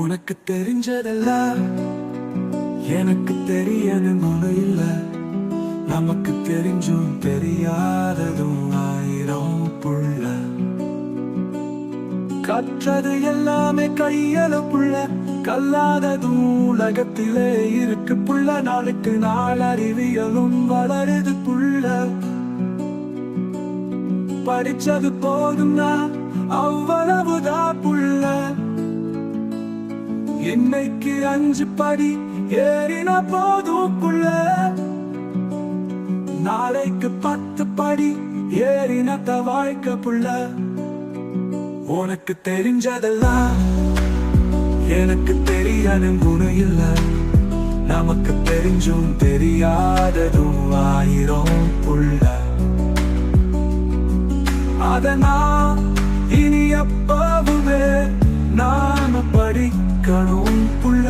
உனக்கு தெரிஞ்சதெல்லாம் எனக்கு தெரியணும்னு இல்ல. நமக்கு தெரிஞ்சும் தெரியாததும் ஆயிரம் புள்ள. கற்றது எல்லாமே கையல புள்ள, கல்லாததும் உலகத்திலே இருக்கு புள்ள. நாளுக்கு நாள் அறிவியலும் வளருது புள்ள. படிச்சது போதும்னா அவ்வளவுதான் புள்ள. இன்னைக்கு 5 படி ஏறினா போதும் புள்ள. நாளைக்கு 10 படி ஏறினத்த வாழ்க்கை புள்ள. உனக்கு தெரிஞ்சதெல்லாம் எனக்கு தெரியணும்னு இல்ல. நமக்கு தெரிஞ்சும் தெரியாததும் ஆயிரம் புள்ள. அதனால் இனி எப்பவுமே நாம படிக்கணும் புள்ள.